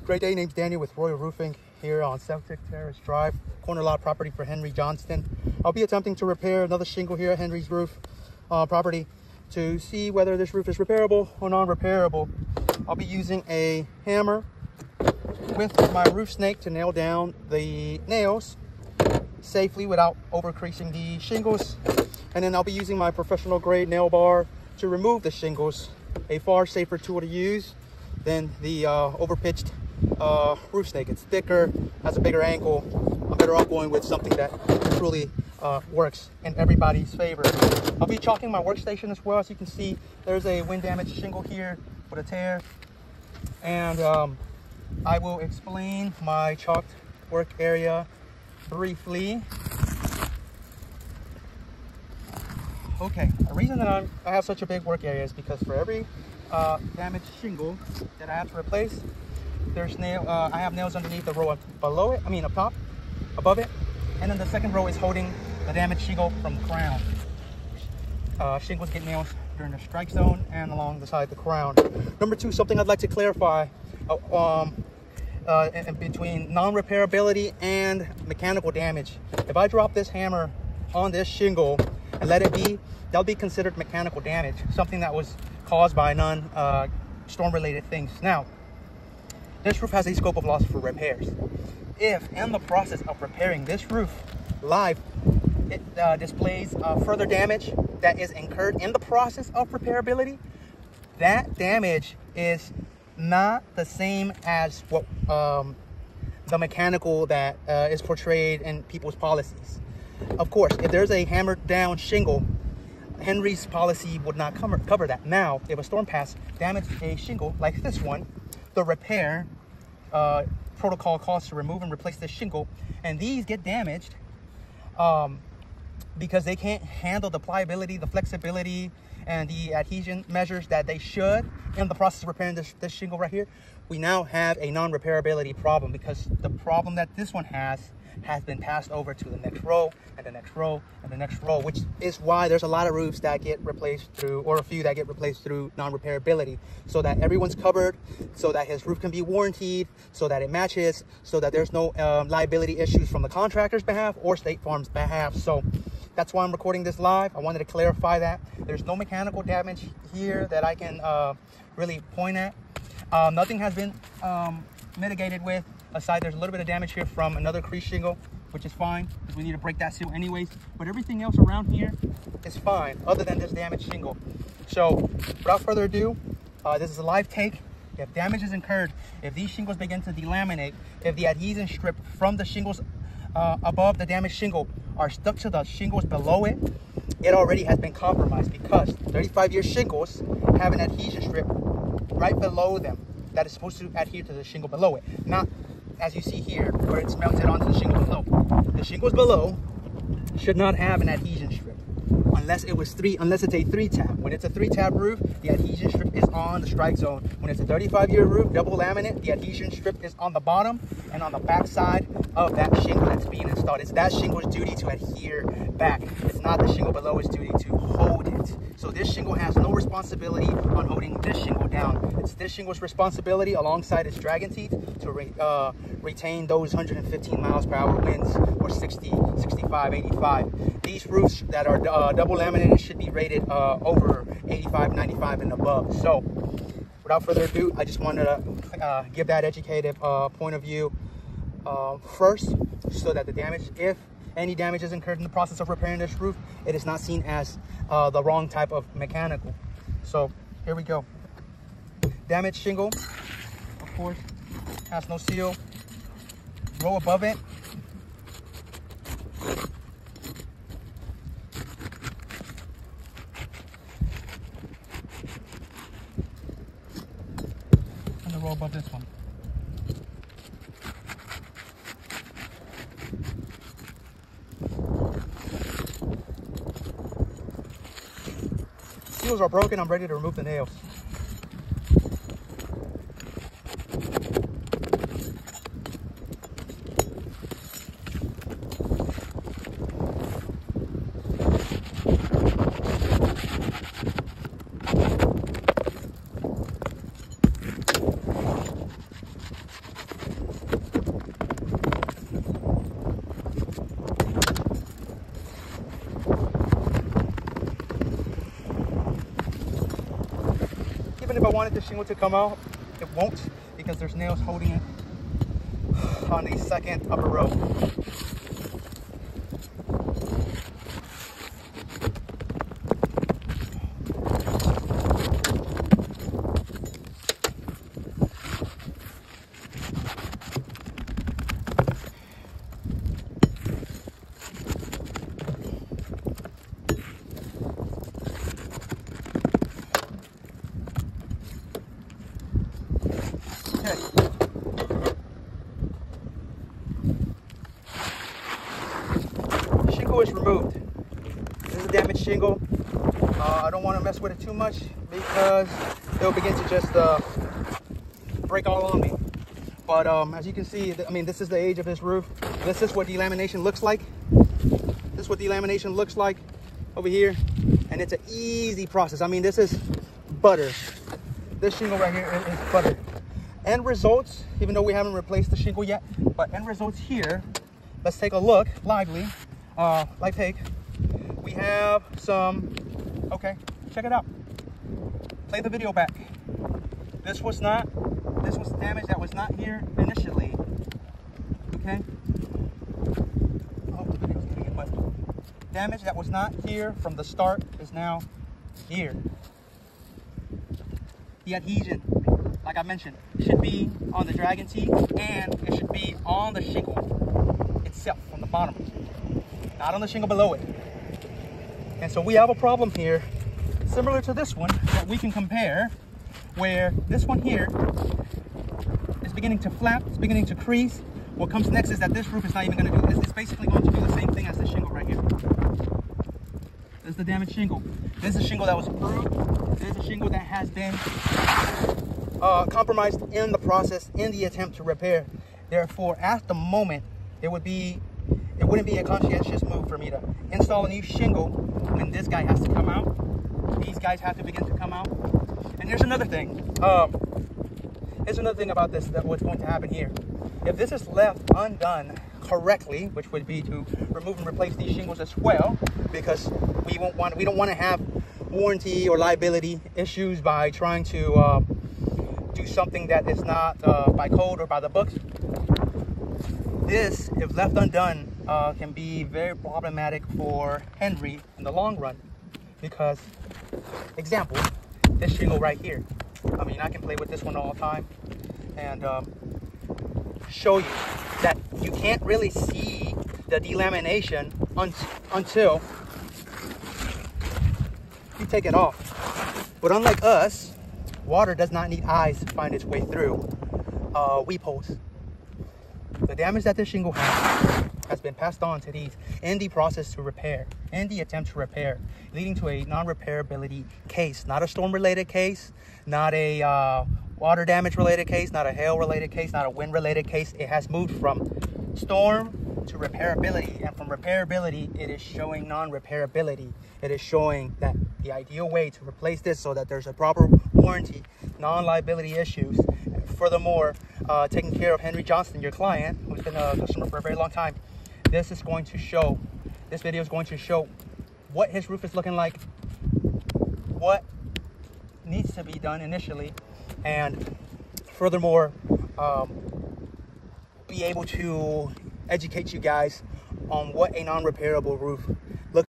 Great day, name's Daniel with Royal Roofing here on Celtic Terrace Drive, corner lot property for Henry Johnston. I'll be attempting to repair another shingle here at Henry's roof property to see whether this roof is repairable or non-repairable. I'll be using a hammer with my roof snake to nail down the nails safely without over creasing the shingles. And then I'll be using my professional grade nail bar to remove the shingles, a far safer tool to use than the overpitched roof snake. It's thicker, has a bigger angle. I'm better off going with something that truly works in everybody's favor. I'll be chalking my workstation as well. As you can see, there's a wind damaged shingle here with a tear. And I will explain my chalked work area briefly. Okay, the reason that I have such a big work area is because for every damaged shingle that I have to replace, there's I have nails underneath the row below it, up top, above it, and then the second row is holding the damaged shingle from the crown. Shingles get nails during the strike zone and along the side of the crown. Number two, something I'd like to clarify between non-repairability and mechanical damage. If I drop this hammer on this shingle and let it be, that'll be considered mechanical damage, something that was caused by non-storm related things. Now, this roof has a scope of loss for repairs. If in the process of repairing this roof live, it displays further damage that is incurred in the process of repairability, that damage is not the same as what the mechanical that is portrayed in people's policies. Of course, if there's a hammered down shingle, Henry's policy would not cover that. Now, if a storm pass damaged a shingle like this one, the repair protocol calls to remove and replace the shingle, and these get damaged because they can't handle the pliability, the flexibility, and the adhesion measures that they should in the process of repairing this shingle right here. We now have a non-repairability problem because the problem that this one has been passed over to the next row and the next row and the next row, which is why there's a lot of roofs that get replaced through, or a few that get replaced through non-repairability, so that everyone's covered, so that his roof can be warranted, so that it matches, so that there's no liability issues from the contractor's behalf or State Farm's behalf. So that's why I'm recording this live. I wanted to clarify that there's no mechanical damage here that I can really point at. Nothing has been mitigated with. Aside, there's a little bit of damage here from another crease shingle, which is fine because we need to break that seal anyways. But everything else around here is fine, other than this damaged shingle. So, without further ado, this is a live take. If damage is incurred, if these shingles begin to delaminate, if the adhesion strip from the shingles above the damaged shingle are stuck to the shingles below it, it already has been compromised because 35-year shingles have an adhesion strip right below them that is supposed to adhere to the shingle below it, not as you see here, where it's melted onto the shingle below. The shingles below should not have an adhesion strip unless it's a 3-tab. When it's a 3-tab roof, the adhesion strip is on the strike zone. When it's a 35-year roof, double laminate, the adhesion strip is on the bottom and on the back side of that shingle that's being installed. It's that shingle's duty to adhere back. It's not the shingle below's duty to hold it. So this shingle has no responsibility on holding this shingle down. It's this shingle's responsibility alongside its dragon teeth to retain those 115 miles per hour winds, or 60, 65, 85. These roofs that are double laminated should be rated over 85, 95 and above. So without further ado, I just wanted to give that educated point of view first, so that the damage, if any damage is incurred in the process of repairing this roof, it is not seen as the wrong type of mechanical. So here we go. Damaged shingle, of course, has no seal. Row above it, and the row above this one. Seals are broken. I'm ready to remove the nails. wanted the shingle to come out, it won't, because there's nails holding it on the second upper row. Shingle is removed. This is a damaged shingle. I don't want to mess with it too much because it'll begin to just break all on me. But as you can see, I mean, this is the age of this roof. This is what delamination looks like. This is what delamination looks like over here. And it's an easy process. I mean, this is butter. This shingle right here is butter. End results, even though we haven't replaced the shingle yet, but end results here, let's take a look lively. Live take. We have some, okay, check it out. Play the video back. This was damage that was not here initially. Okay? I hope the video's getting it, but damage that was not here from the start is now here. The adhesion, like I mentioned, should be on the dragon teeth, and it should be on the shingle itself from the bottom, not on the shingle below it. And so we have a problem here similar to this one that we can compare, where this one here is beginning to flap, it's beginning to crease. What comes next is that this roof is not even going to do this. It's basically going to do the same thing as the shingle right here. This is the damaged shingle. This is a shingle that was approved. This is a shingle that has been compromised in the process, in the attempt to repair. Therefore, at the moment, it wouldn't be a conscientious move for me to install a new shingle when this guy has to come out. These guys have to begin to come out. And here's another thing. Here's another thing about this, that what's going to happen here. If this is left undone correctly, which would be to remove and replace these shingles as well, because we don't want to have warranty or liability issues by trying to do something that is not by code or by the books. This, if left undone, can be very problematic for Henry in the long run, because, example, this shingle right here. I mean, I can play with this one all the time and show you that you can't really see the delamination until you take it off. But unlike us, water does not need eyes to find its way through weepholes. The damage that this shingle has been passed on to these in the process to repair, in the attempt to repair, leading to a non-repairability case, not a storm-related case, not a water damage-related case, not a hail-related case, not a wind-related case. It has moved from storm to repairability, and from repairability, it is showing non-repairability. It is showing that the ideal way to replace this so that there's a proper warranty, non-liability issues. Furthermore, taking care of Henry Johnston, your client, who's been a customer for a very long time, this video is going to show what his roof is looking like, what needs to be done initially, and furthermore, be able to educate you guys on what a non-repairable roof